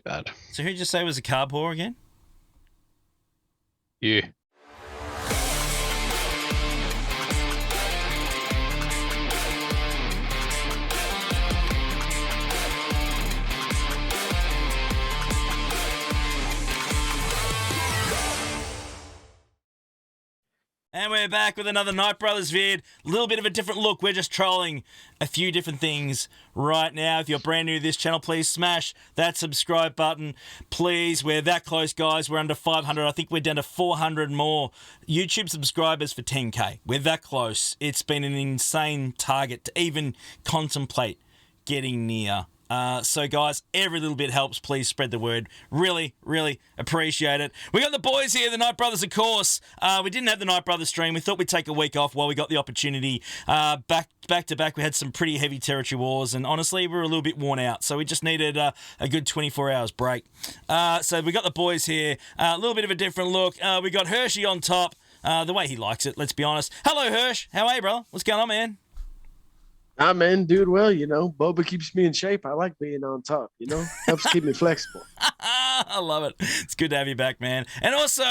Bad. So who'd you say was a carb whore again? You. And we're back with another Night Brothers vid. A little bit of a different look. We're just trolling a few different things right now. If you're brand new to this channel, please smash that subscribe button. Please, we're that close, guys. We're under 500. I think we're down to 400 more YouTube subscribers for 10K. We're that close. It's been an insane target to even contemplate getting near. So, guys, every little bit helps. Please spread the word. Really, really appreciate it. We got the boys here, the Night Brothers, of course. We didn't have the Night Brothers stream. We thought we'd take a week off while we got the opportunity. Back to back, we had some pretty heavy territory wars, and honestly, we were a little bit worn out. So we just needed a good 24 hours break. So we got the boys here. A little bit of a different look. We got Hershey on top. The way he likes it, let's be honest. Hello, Hirsch. How are you, brother? What's going on, man? Nah, man, doing well, Boba keeps me in shape. I like being on top, helps keep me flexible. I love it. It's good to have you back, man. And also,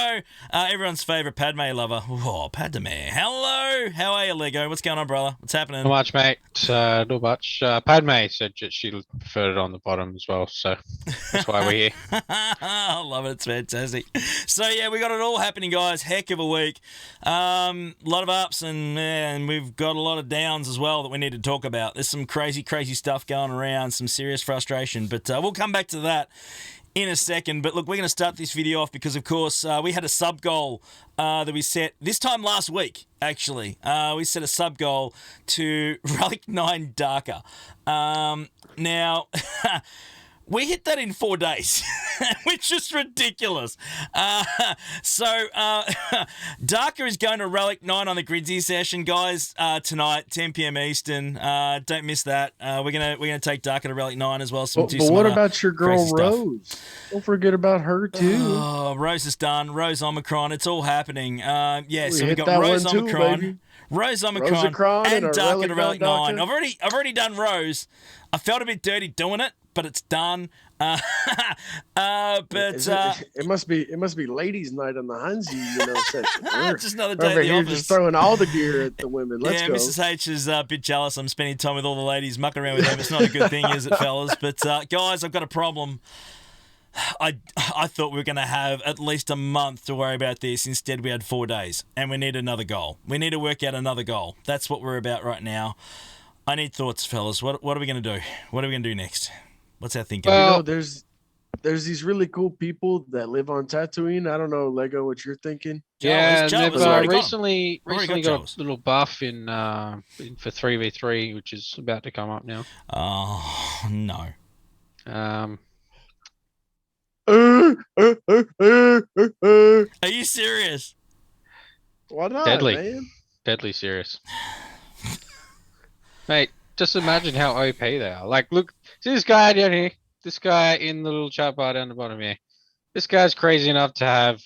everyone's favourite Padme lover. Oh, Padme. Hello. How are you, Lego? What's going on, brother? What's happening? Not much, mate. Not much. Padme said she preferred it on the bottom as well, so that's why we're here. I love it. It's fantastic. So, yeah, we got it all happening, guys. Heck of a week. A lot of ups and we've got a lot of downs as well that we need to talk about. There's some crazy stuff going around, some serious frustration, but we'll come back to that in a second. But look, we're going to start this video off because, of course, we had a sub goal that we set this time last week, actually. We set a sub goal to Relic 9 Darker. Now, we hit that in 4 days, which is ridiculous. Darker is going to Relic 9 on the Gridsy session, guys, tonight, 10 p.m. Eastern. Don't miss that. We're gonna take Darker to Relic 9 as well. But what about your girl Rose? Don't forget about her too. Oh, Rose is done. Rose Omicron. It's all happening. So we got that Rose one Omicron. too, Rose Omicron and Darker to Relic 9. I've already done Rose. I felt a bit dirty doing it, but it's done. But it must be ladies' night on the Hansi, section. Just another day over at the here, office. just throwing all the gear at the women. Let's go. Mrs. H is a bit jealous. I'm spending time with all the ladies, mucking around with them. It's not a good thing, is it, fellas? But guys, I've got a problem. I thought we were going to have at least a month to worry about this. Instead, we had 4 days, and we need another goal. We need to work out another goal. That's what we're about right now. I need thoughts, fellas. What are we going to do? What are we going to do next? What's our thinking? Well, there's these really cool people that live on Tatooine. I don't know, Lego, what you're thinking. Yeah, Joe, they've recently got Joe's. a little buff in for 3v3, which is about to come up now. Oh, no. Are you serious? Why not, Deadly. man? Deadly serious. Mate, just imagine how OP they are. Like, look, see this guy down here? This guy in the little chat bar down the bottom here. This guy's crazy enough to have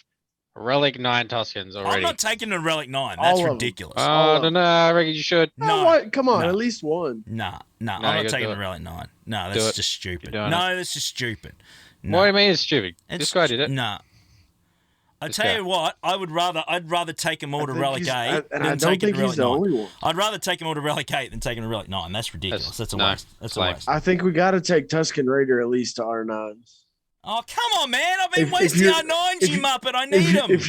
Relic 9 Tuskens already. I'm not taking a Relic 9. That's ridiculous. I don't know. I reckon you should. No. Come on, No. at least one. Nah, I'm you not gotta taking do a it. Relic 9. No, Do that's it. just stupid. You're doing No, that's just stupid. No. What do you mean it's stupid? This guy did it. Nah. I This tell guy. you what, I'd rather take them all to Relic 8 and than I don't take it think to he's Relic the 9. only one. I'd rather take them all to Relic 8 than taking a Relic 9. That's ridiculous. That's a no, waste. That's a lame. waste. I think we got to take Tusken Raider at least to R9. Oh, come on, man. I've been If wasting you're- R9s, if you you- muppet. I need them. If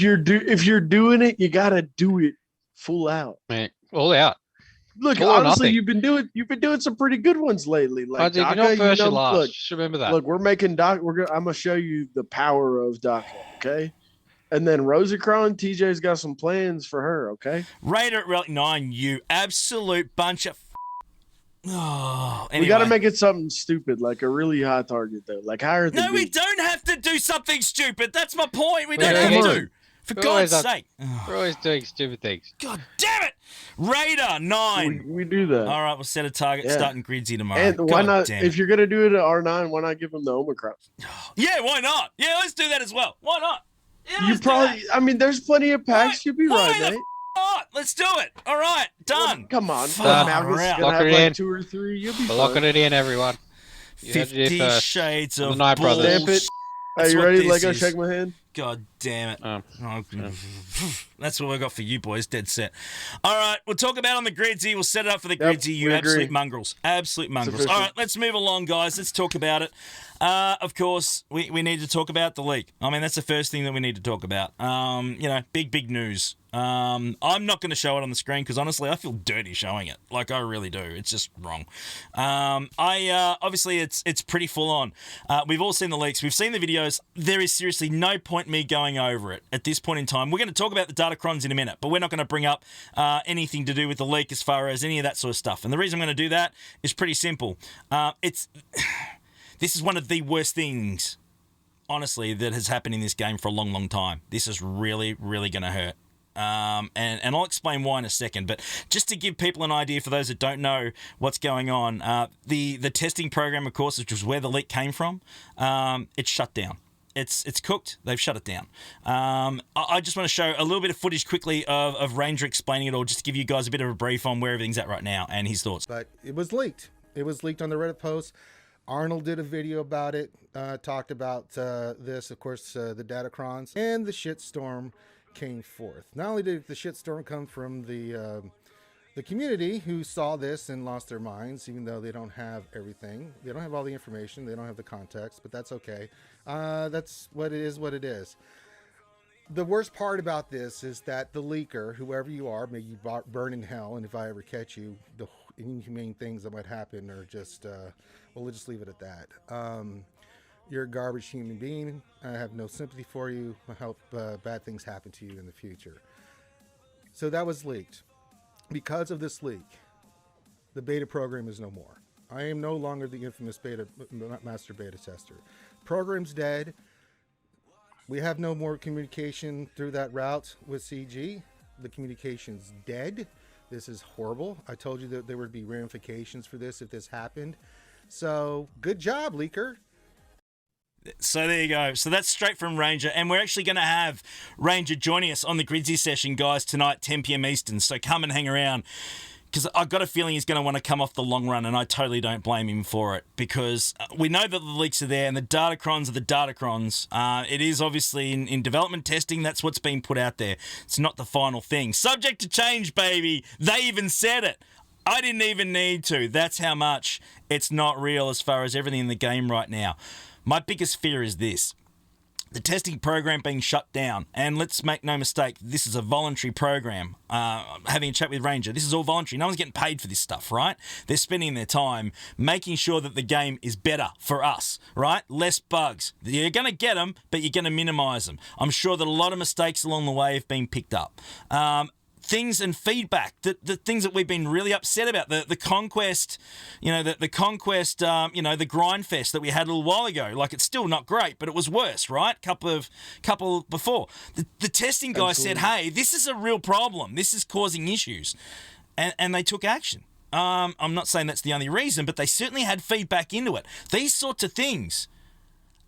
you're doing it, you got to do it full out. Mate, all out. Look, All or honestly, nothing. you've been doing some pretty good ones lately. Like You're Daka, not first, you're last. look, Just remember that. look, we're making Doc. I'm gonna show you the power of Daka. Okay, and then Rosicron, TJ's got some plans for her. Okay, Raider at Relic 9, you absolute bunch of. Oh, anyway. we got to make it something stupid, like a really high target though, like higher than. No, we me. don't have to do something stupid. That's my point. We Yeah, don't have come to. on. For We God's always have- sake. We're always doing stupid things. God damn it. Raider 9. We do that. All right, we'll set a target Yeah. starting Gridsy tomorrow. And why God not? damn If it. you're gonna do it at R9, why not give them the Omicron? Yeah, why not? Yeah, let's do that as well. Why not? Yeah, You let's do probably. I mean, there's plenty of packs. You'll be Why right, the mate. not? Let's do it. All right, done. Come on, Far Malgus is out. gonna Lock have it like in. 2 or 3. You'll be We're fine. locking it in, everyone. You heard it here 50 first Shades on the of Knight Brothers. Stamp it. bullshit. Are That's you what ready, this Lego? is. Shake my hand. God damn it. Oh, Oh, yeah. That's what we got for you boys, dead set. All right, we'll talk about on the gridsy. We'll set it up for the Yep, gridsy. You we absolute agree. mongrels. Absolute mongrels. official. All right, let's move along, guys. Let's talk about it. Of course, we need to talk about the leak. I mean, that's the first thing that we need to talk about. Big news. I'm not going to show it on the screen because honestly, I feel dirty showing it. Like I really do. It's just wrong. Obviously it's pretty full on. We've all seen the leaks. We've seen the videos. There is seriously no point me going over it at this point in time. We're going to talk about the data crons in a minute, but we're not going to bring up anything to do with the leak as far as any of that sort of stuff. And the reason I'm going to do that is pretty simple. This is one of the worst things, honestly, that has happened in this game for a long, long time. This is really, really going to hurt. And I'll explain why in a second, but just to give people an idea for those that don't know what's going on, the testing program, of course, which was where the leak came from, it's shut down. It's cooked. They've shut it down. I just want to show a little bit of footage quickly of Ranger explaining it all, just to give you guys a bit of a brief on where everything's at right now and his thoughts. But it was leaked. It was leaked on the Reddit post. Arnold did a video about it, talked about this, of course, the data crons, and the shitstorm came forth. Not only did the shitstorm come from the community who saw this and lost their minds, even though they don't have everything. They don't have all the information. They don't have the context, but that's okay. That's what it is. The worst part about this is that the leaker, whoever you are, may you burn in hell, and if I ever catch you, the inhumane things that might happen are just, we'll just leave it at that. You're a garbage human being. I have no sympathy for you. I hope bad things happen to you in the future. So that was leaked. Because of this leak, the beta program is no more. I am no longer the infamous master beta tester. Program's dead. We have no more communication through that route with CG. The communication's dead. This is horrible. I told you that there would be ramifications for this if this happened. So good job, leaker. So there you go. So that's straight from Ranger. And we're actually going to have Ranger joining us on the Gridsy session, guys, tonight, 10 p.m. Eastern. So come and hang around, because I've got a feeling he's going to want to come off the long run, and I totally don't blame him for it, because we know that the leaks are there and the data crons are the data crons. It is obviously in development testing. That's what's been put out there. It's not the final thing. Subject to change, baby. They even said it. I didn't even need to. That's how much it's not real as far as everything in the game right now. My biggest fear is this. The testing program being shut down, and let's make no mistake, this is a voluntary program. Having a chat with Ranger, this is all voluntary. No one's getting paid for this stuff, right? They're spending their time making sure that the game is better for us, right? Less bugs. You're going to get them, but you're going to minimize them. I'm sure that a lot of mistakes along the way have been picked up. Things and feedback, the things that we've been really upset about, the conquest, the conquest, the grind fest that we had a little while ago. Like, it's still not great, but it was worse, right? Couple before. The testing guy said, hey, this is a real problem. This is causing issues. And they took action. I'm not saying that's the only reason, but they certainly had feedback into it. These sorts of things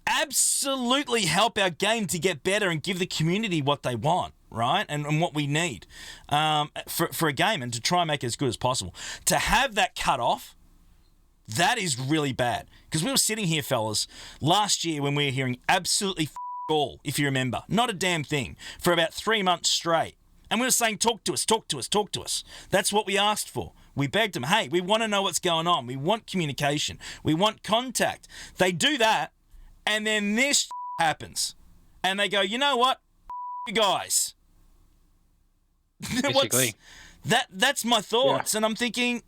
absolutely help our game to get better and give the community what they want. Right? And what we need for a game, and to try and make it as good as possible. To have that cut off, that is really bad. Because we were sitting here, fellas, last year when we were hearing absolutely all, if you remember. Not a damn thing. For about 3 months straight. And we were saying, talk to us, talk to us, talk to us. That's what we asked for. We begged them, hey, we want to know what's going on. We want communication. We want contact. They do that, and then this happens. And they go, you know what? You guys. Basically. That's my thoughts. Yeah. And I'm thinking,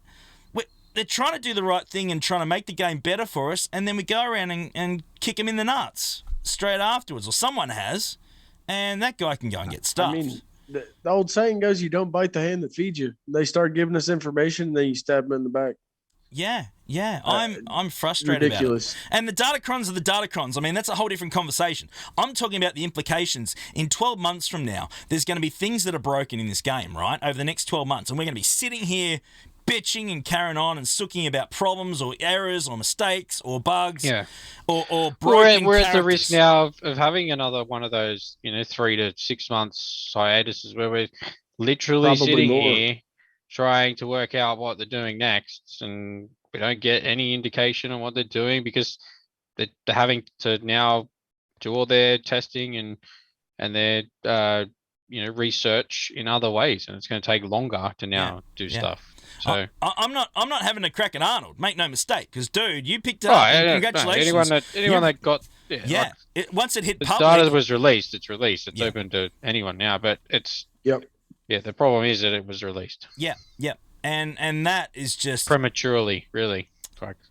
they're trying to do the right thing and trying to make the game better for us, and then we go around and kick them in the nuts straight afterwards, or someone has, and that guy can go and get stuffed. I mean, the old saying goes, you don't bite the hand that feeds you. They start giving us information, and then you stab them in the back. Yeah. I'm frustrated ridiculous. about it. And the data crons are the data crons. I mean, that's a whole different conversation. I'm talking about the implications. In 12 months from now, there's going to be things that are broken in this game, right? Over the next 12 months. And we're going to be sitting here bitching and carrying on and sooking about problems or errors or mistakes or bugs. Yeah. Or broken we're at the risk characters. now of having another one of those, 3 to 6 months hiatuses where we're literally Probably sitting more. here trying to work out what they're doing next, and we don't get any indication on what they're doing because they're having to now do all their testing and their research in other ways, and it's going to take longer to now do stuff. So I'm not having a crack at Arnold. Make no mistake, because dude, you picked it oh, up. And no, congratulations. anyone that got Once it hit the public, data was released. It's released. It's open to anyone now, but it's the problem is that it was released. Yeah. And that is just prematurely, really.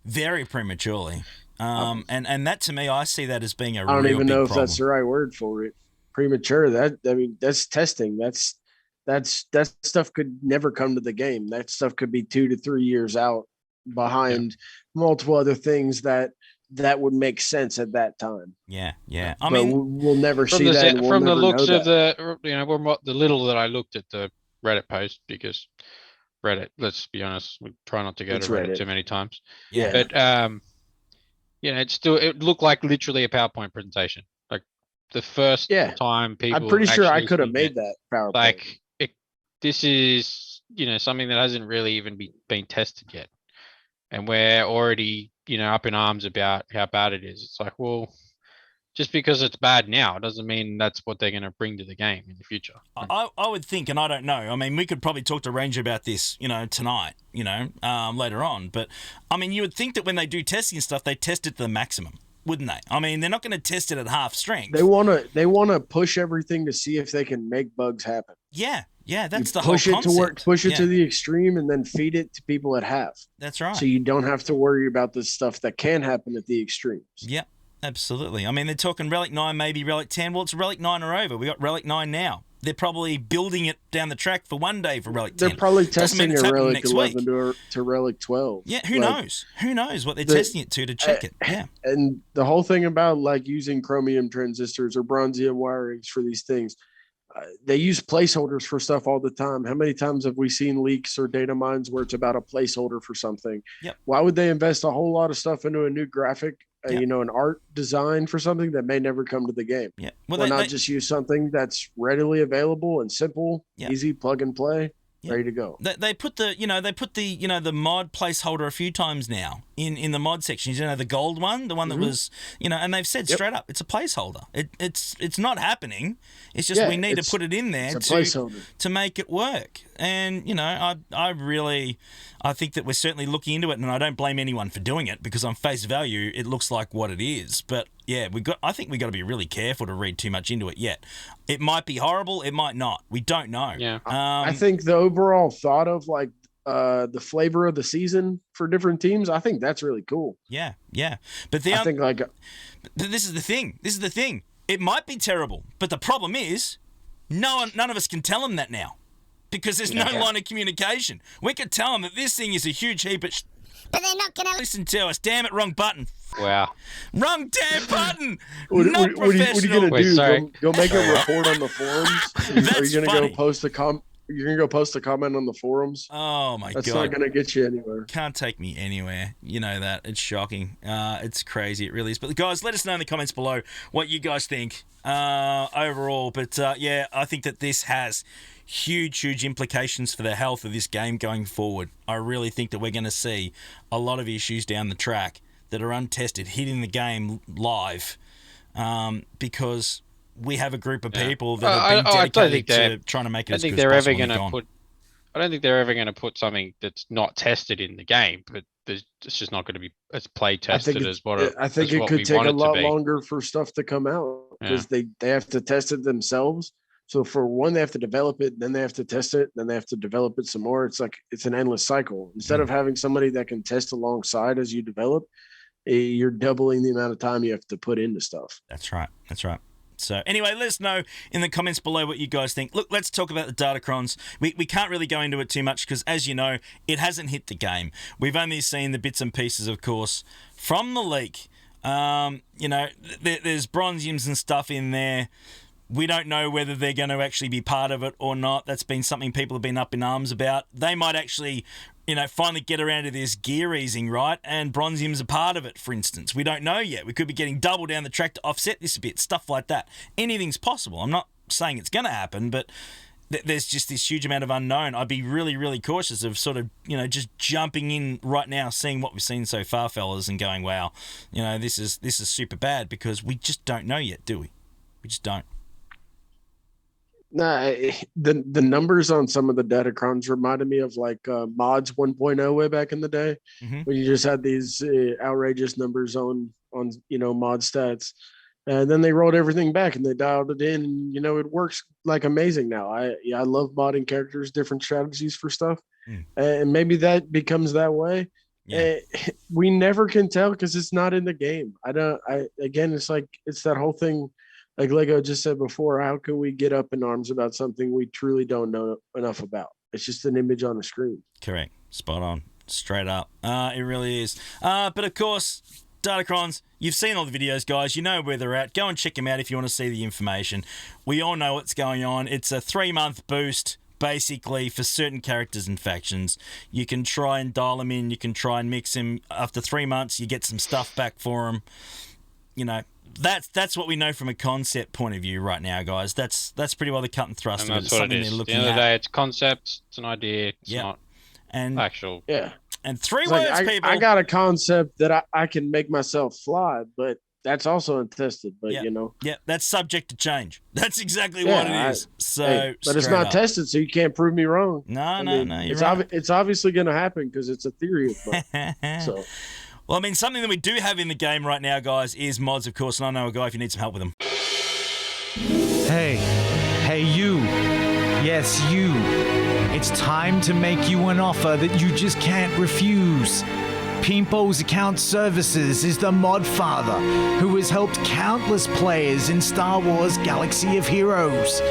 Very prematurely. And that to me, I see that as being a I don't real even know if problem. that's the right word for it. Premature. That's testing. That stuff could never come to the game. That stuff could be 2 to 3 years out behind multiple other things that would make sense at that time. Yeah. I mean, we'll never see that. From the looks of the little that I looked at the Reddit post, because Reddit, let's be honest, we try not to go to Reddit too many times. Yeah. But it looked like literally a PowerPoint presentation. Like the first time people. I'm pretty sure I could have made that PowerPoint. Like this is something that hasn't really even been tested yet, and we're already up in arms about how bad it is. It's like, well, just because it's bad now doesn't mean that's what they're going to bring to the game in the future. I would think, and I don't know. I mean, we could probably talk to Ranger about this, tonight, later on. But I mean, you would think that when they do testing stuff, they test it to the maximum, wouldn't they? I mean, they're not going to test it at half strength. They want to push everything to see if they can make bugs happen. Yeah, that's the whole concept. Push it to the extreme, and then feed it to people at half. That's right. So you don't have to worry about the stuff that can happen at the extremes. Yep. Absolutely. I mean, they're talking Relic 9, maybe Relic 10. Well, it's Relic 9 or over. We got Relic 9 now. They're probably building it down the track for one day for Relic 10. They're probably testing a Relic 11 to Relic 12. Yeah, who knows? Who knows what they're testing it to check it. Yeah. And the whole thing about like using chromium transistors or bronzium wirings for these things, they use placeholders for stuff all the time. How many times have we seen leaks or data mines where it's about a placeholder for something? Yep. Why would they invest a whole lot of stuff into a new graphic, an art design for something that may never come to the game? Yeah. Well, why not just use something that's readily available and simple, easy plug and play, ready to go? They put the the mod placeholder a few times now in the mod sections. The gold one, the one that was and they've said straight up, it's a placeholder. It's not happening. It's just we need to put it in there to make it work. And I think that we're certainly looking into it, and I don't blame anyone for doing it, because on face value it looks like what it is. But yeah, I think we got to be really careful to read too much into it yet. It might be horrible, it might not. We don't know. Yeah. I think the overall thought of like the flavor of the season for different teams, I think that's really cool. Yeah. But I think but this is the thing. It might be terrible, but the problem is none of us can tell them that now, because there's no line of communication. We could tell them that this thing is a huge heap of but they're not going to listen to us. Damn it, wrong button. Wow. Wrong damn button. What are you going to do? Go make a report on the forums? Are you going to go post a You're going to go post a comment on the forums? Oh, my God. That's not going to get you anywhere. Can't take me anywhere. You know that. It's shocking. It's crazy. It really is. But, guys, let us know in the comments below what you guys think overall. But, I think that this has huge implications for the health of this game going forward. I really think that we're going to see a lot of issues down the track that are untested hitting the game live because we have a group of people that have been dedicated to trying to make it as good as possible. I don't think they're ever going to put something that's not tested in the game, but it's just not going to be as play tested as what I think it could take a lot longer for stuff to come out because they have to test it themselves. So for one, they have to develop it, then they have to test it, then they have to develop it some more. It's like it's an endless cycle. Instead of having somebody that can test alongside as you develop, you're doubling the amount of time you have to put into stuff. That's right. So anyway, let us know in the comments below what you guys think. Look, let's talk about the data crons. We can't really go into it too much because, as you know, it hasn't hit the game. We've only seen the bits and pieces, of course, from the leak. There's bronziums and stuff in there. We don't know whether they're going to actually be part of it or not. That's been something people have been up in arms about. They might actually, finally get around to this gear easing, right? And bronzium's a part of it, for instance. We don't know yet. We could be getting double down the track to offset this a bit, stuff like that. Anything's possible. I'm not saying it's going to happen, but there's just this huge amount of unknown. I'd be really, really cautious of sort of, just jumping in right now, seeing what we've seen so far, fellas, and going, wow, this is super bad, because we just don't know yet, do we? We just don't. Nah, the numbers on some of the Datacrons reminded me of like mods 1.0 way back in the day, when you just had these outrageous numbers on mod stats, and then they rolled everything back and they dialed it in. And, it works like amazing now. I love modding characters, different strategies for stuff, and maybe that becomes that way. Yeah. We never can tell because it's not in the game. Again, it's like it's that whole thing. Like Lego just said before, how can we get up in arms about something we truly don't know enough about? It's just an image on the screen. Correct. Spot on. Straight up. It really is. But of course, Datacrons, you've seen all the videos, guys. You know where they're at. Go and check them out if you want to see the information. We all know what's going on. It's a 3-month boost, basically, for certain characters and factions. You can try and dial them in. You can try and mix them. After 3 months, you get some stuff back for them. That's what we know from a concept point of view right now, guys. That's pretty well the cut and thrust of it. It's something they're looking at. At the end of the day, it's concept, it's an idea, it's not actual. Yeah. And 3 words, people. I got a concept that I can make myself fly, but that's also untested. But yeah, that's subject to change. That's exactly what it is. But it's not tested, so you can't prove me wrong. No, you're right. It's obviously going to happen because it's a theory. So. Well, something that we do have in the game right now, guys, is mods, of course, and I know a guy if you need some help with them. Hey, you. Yes, you. It's time to make you an offer that you just can't refuse. Pimpo's Account Services is the mod father who has helped countless players in Star Wars Galaxy of Heroes.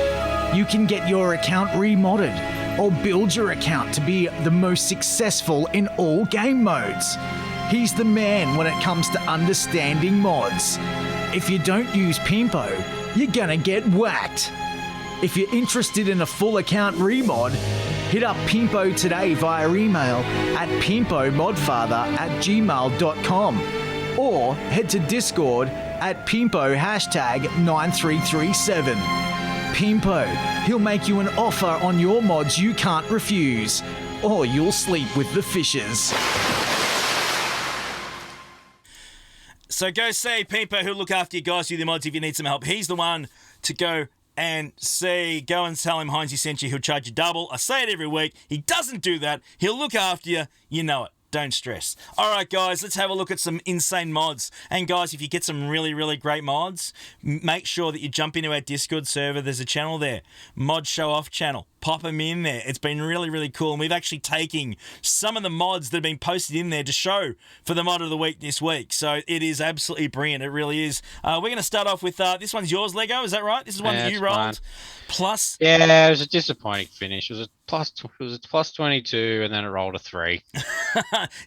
You can get your account remodded or build your account to be the most successful in all game modes. He's the man when it comes to understanding mods. If you don't use Pimpo, you're gonna get whacked. If you're interested in a full account remod, hit up Pimpo today via email at pimpomodfather@gmail.com or head to Discord at Pimpo #9337. Pimpo, he'll make you an offer on your mods you can't refuse, or you'll sleep with the fishes. So go see Pimpo, who'll look after you guys with your mods if you need some help. He's the one to go and see. Go and tell him Heinzie sent you. He'll charge you double. I say it every week. He doesn't do that. He'll look after you. You know it. Don't stress. All right, guys, let's have a look at some insane mods. And, guys, if you get some really, really great mods, make sure that you jump into our Discord server. There's a channel there, Mod Show Off channel. Pop them in there. It's been really, really cool. And we've actually taken some of the mods that have been posted in there to show for the mod of the week this week. So it is absolutely brilliant. It really is. We're going to start off with this one's yours, Lego. Is that right? This is one that you rolled. Mine. Plus. Yeah, it was a disappointing finish. It was a plus 22, and then it rolled a 3.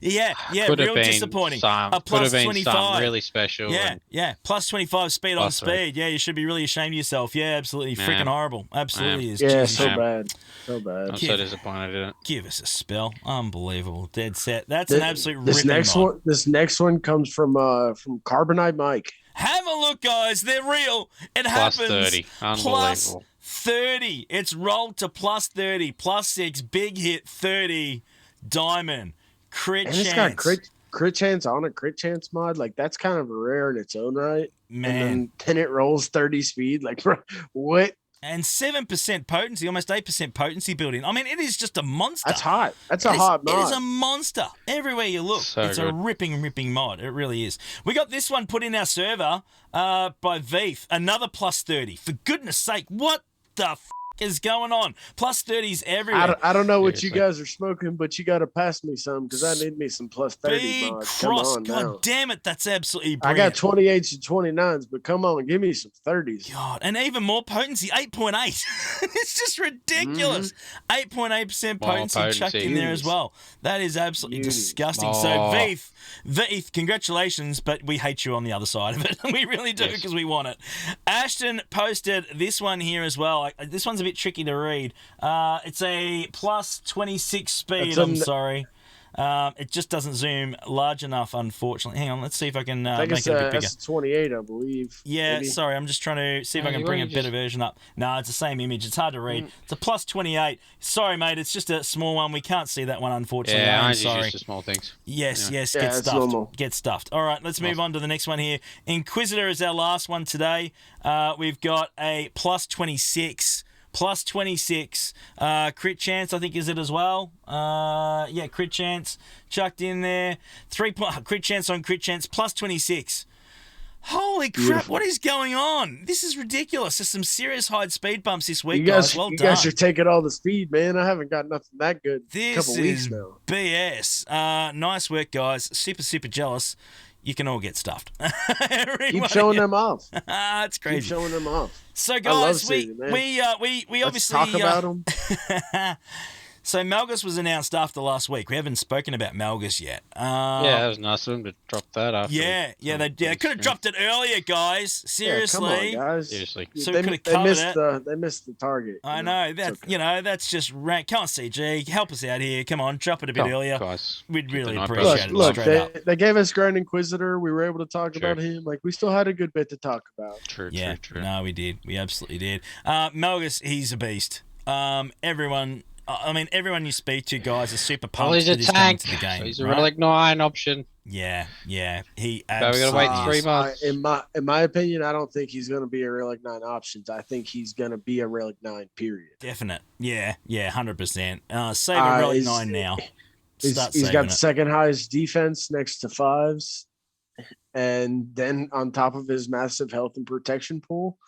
yeah, could real disappointing. A plus 25, really special. Yeah, plus 25 speed on speed. Yeah, you should be really ashamed of yourself. Yeah, absolutely, freaking horrible. Absolutely is. Yeah, so bad. So bad. I'm so disappointed in it. Give us a spell. Unbelievable. Dead set. That's an absolute ripping mod. This next one comes from Carbonite Mike. Have a look, guys. They're real. It plus happens. 30. Unbelievable. Plus 30. It's rolled to plus 30. Plus 6. Big hit 30. Diamond. Crit and chance. It's got crit chance on a crit chance mod. Like, that's kind of rare in its own right. Man. And then it rolls 30 speed. Like, what? And 7% potency, almost 8% potency building. I mean, it is just a monster. That's hot. That's a hot mod. It is a monster. Everywhere you look, it's a ripping mod. It really is. We got this one put in our server by Veeth. Another plus 30. For goodness sake, what the is going on? Plus 30s everywhere. I don't know what you guys are smoking, but you got to pass me some because I need me some plus 30 Big mods. cross. Come on God now. damn it. That's absolutely brilliant. I got 28s and 29s, but come on, give me some 30s. God, and even more potency, 8.8. It's just ridiculous. 8.8% potency chucked in there as well. That is absolutely disgusting. So, Veeth, congratulations, but we hate you on the other side of it. We really do because we want it. Ashton posted this one here as well. This one's a bit tricky to read. It's a plus 26 speed. I'm sorry. It just doesn't zoom large enough, unfortunately. Hang on, let's see if I can I think make it's it a bit bigger. S28, I believe. Yeah, maybe. sorry, I'm just trying to see if I can bring a better version up. No, it's the same image. It's hard to read. It's a plus 28. Sorry, mate, it's just a small one. We can't see that one, unfortunately. Yeah, I'm just sorry. used to small things. Yes, Anyway. yes, Yeah, get it's stuffed. normal. Get stuffed. All right, let's move on to the next one here. Inquisitor is our last one today. We've got a plus 26. Plus 26. Crit chance, I think, is it as well? Yeah, crit chance chucked in there. Crit chance on crit chance, plus 26. Holy crap, Beautiful. what is going on? This is ridiculous. There's some serious hide speed bumps this week, You guys, Well you done. guys are taking all the speed, man. I haven't got nothing that good in a This couple weeks is now. BS. Nice work, guys. Super, super jealous. You can all get stuffed. Keep showing them off. It's crazy. Keep showing them off. So, I love guys, seeing it, man. we Let's obviously talk about them. So Malgus was announced after last week. We haven't spoken about Malgus yet. Yeah, that was nice of them to drop that after. They could have dropped it earlier, guys. Seriously. Yeah, come on, guys. Seriously. So they, we could have they covered missed it. they missed the target. I know that. It's okay. That's just rank. Come on, CG, help us out here. Come on, drop it a bit earlier. Guys, We'd keep the really night appreciate brothers. it. Look, Straight up. they gave us Grand Inquisitor. We were able to talk Sure. about him. Like, we still had a good bit to talk about. True, Yeah, true. no, we did. We absolutely did. Malgus, he's a beast. Everyone you speak to, guys, is super pumped. Well, he's a that coming tank. to the game. So he's a right? Relic 9 option. Yeah. He But we gotta absolutely wait 3 is. months. In my opinion, I don't think he's going to be a Relic 9 options. I think he's going to be a Relic 9, period. Definite. Yeah, 100%. Save a Relic 9 now. He's Start got saving the second highest defense next to 5s. And then on top of his massive health and protection pool.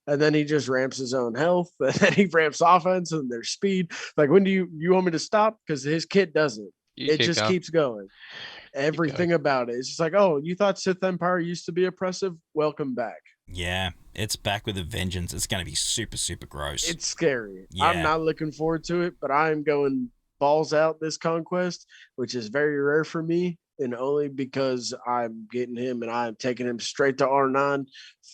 And then he just ramps his own health. And then he ramps offense and their speed. Like, when do you want me to stop? Because his kit doesn't. It just keeps going. Everything about it. It's just like, oh, you thought Sith Empire used to be oppressive? Welcome back. Yeah, it's back with a vengeance. It's going to be super, super gross. It's scary. Yeah. I'm not looking forward to it, but I'm going balls out this conquest, which is very rare for me. And only because I'm getting him and I'm taking him straight to R9,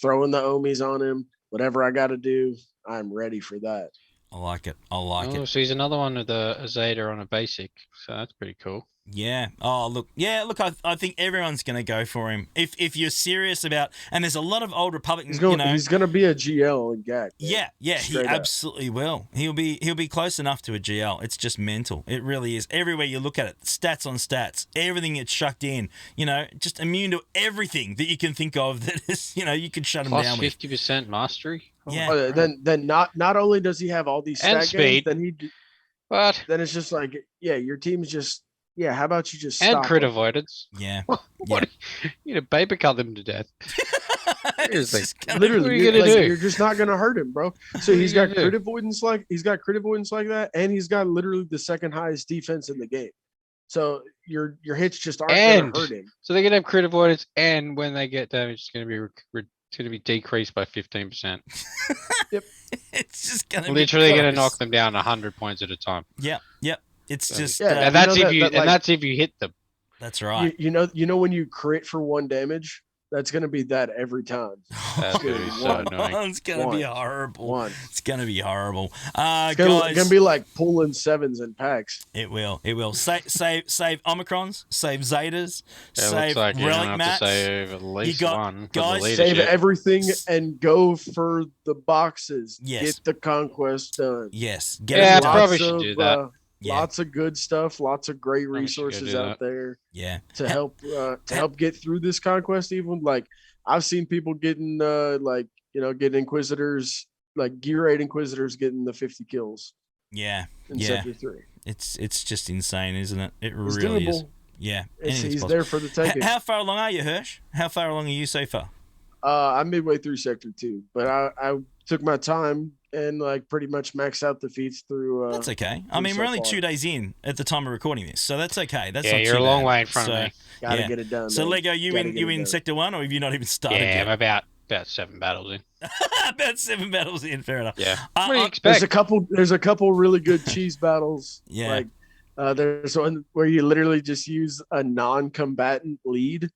throwing the Omis on him. Whatever I got to do, I'm ready for that. I like it. it. So he's another one with a Zeta on a basic. So that's pretty cool. Yeah. Oh, look. Yeah, look, I think everyone's going to go for him. If you're serious about, and there's a lot of old Republicans, He's going to be a GL and GAC. Yeah, he absolutely will. He'll be close enough to a GL. It's just mental. It really is. Everywhere you look at it, stats on stats, everything gets shucked in. Just immune to everything that you can think of that is, you could shut him down with. 50% mastery. Yeah. Then not only does he have all these stat And speed. gains, then it's just like, yeah, your team's just, yeah, how about you just stop And crit him? avoidance. Yeah. What? Paper cut them to death. Seriously. Literally, What are you gonna do? you're just not gonna hurt him, bro. So he's got crit avoidance like that, and he's got literally the second highest defense in the game. So your hits just aren't gonna hurt him. So they're gonna have crit avoidance, and when they get damaged, it's gonna be decreased by 15%. Yep. It's just gonna Literally be gonna gross. knock them down 100 points at a time. Yep. It's just Yeah, And that's you know if you that, like- and that's if you hit them. that's right. You know when you crit for 1 damage, that's gonna be that every time. That's gonna be so annoying. It's gonna be One. horrible. One. It's gonna be horrible. It's Guys, gonna be like pulling 7s in packs. it will. Save Omicrons, save Zetas, It save looks like you're Relic gonna have Mats. to save at least got- one. for the guys, leadership. Save everything and go for the boxes. Yes. Get the conquest done. Yes. Yeah, it done. probably should do that. Yeah. Lots of good stuff, lots of great Probably should go resources do out there Yeah. to help get through this conquest. Even like I've seen people getting getting Inquisitors, like Gear 8 Inquisitors getting the 50 kills Yeah. in Yeah. Sector 3. It's just insane, isn't it? It It's really is. doable. Yeah. He's anything's there for the taking. How far along are you, Hirsch? How far along are you so far? I'm midway through Sector 2, but I took my time and like pretty much maxed out the feats through. That's okay. I mean, so we're only far. 2 days in at the time of recording this, so that's okay. That's Yeah, not you're too a long bad. way in front so, of me. Gotta yeah. get it done. So man. Lego, you Gotta in get it done. Sector 1, or have you not even started Yeah, I'm yet? about 7 battles in. About 7 battles in. Fair enough. Yeah. What do you There's expect? a couple really good cheese battles. Yeah. Like there's one where you literally just use a non-combatant lead,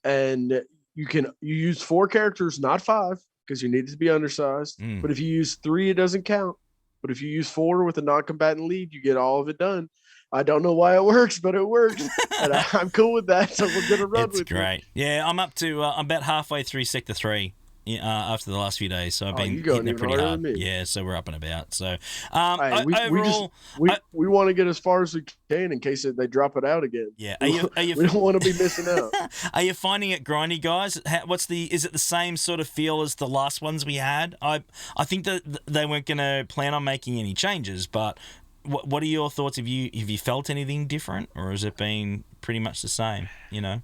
and you use 4 characters, not 5, because you need to be undersized. Mm. But if you use 3, it doesn't count. But if you use 4 with a non-combatant lead, you get all of it done. I don't know why it works, but it works, and I'm cool with that. So we're gonna run with it. It's great. Yeah, I'm up to. I'm about halfway through Sector 3. After the last few days, so I've been hitting it pretty hard. Yeah, so we're up and about. So overall, we want to get as far as we can in case they drop it out again. Yeah, we don't want to be missing out. Are you finding it grindy, guys? Is it the same sort of feel as the last ones we had? I think that they weren't going to plan on making any changes, but what are your thoughts? Have you felt anything different, or has it been pretty much the same? You know.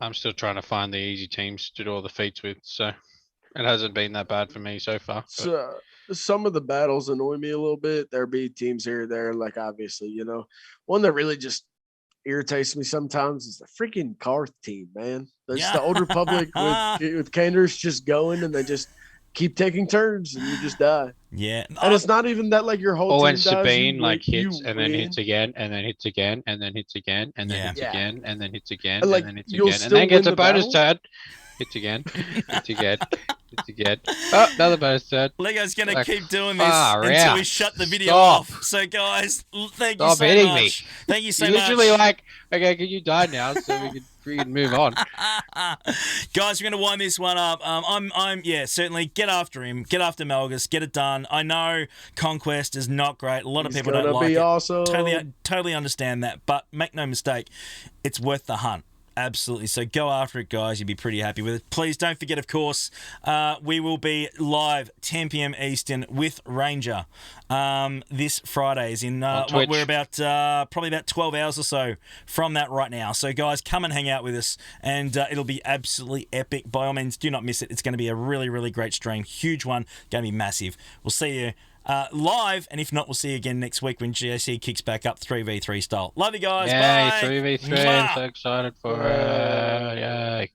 I'm still trying to find the easy teams to do all the feats with, so it hasn't been that bad for me so far. So some of the battles annoy me a little bit. There'll be teams here or there, like obviously, one that really just irritates me sometimes is the freaking Karth team, man. That's the Old Republic with Kanders just going and they just keep taking turns and you just die. Yeah. And it's not even that like your whole team dies. Sabine hits and then hits again and then hits again and then hits again and then hits again and then hits again and then hits again and then gets a bonus turn. Hits again. Hits again. Hits again. Oh, another bonus turn. Lego's gonna keep doing this until we shut the video off. So guys, thank you so much. Thank you so much. Literally okay, can you die now so we can move on? Guys, we're gonna wind this one up. Certainly get after him. Get after Malgus. Get it done. I know Conquest is not great. A lot of people don't like it. Awesome. Totally understand that. But make no mistake, it's worth the hunt. Absolutely. So go after it, guys. You'll be pretty happy with it. Please don't forget, of course, we will be live 10 p.m. Eastern with Ranger this Friday. We're about probably about 12 hours or so from that right now. So, guys, come and hang out with us, and it'll be absolutely epic. By all means, do not miss it. It's going to be a really, really great stream. Huge one. Going to be massive. We'll see you live, and if not, we'll see you again next week when GSC kicks back up 3v3 style. Love you guys. Yay, bye. 3v3. I'm so excited for it. Yay.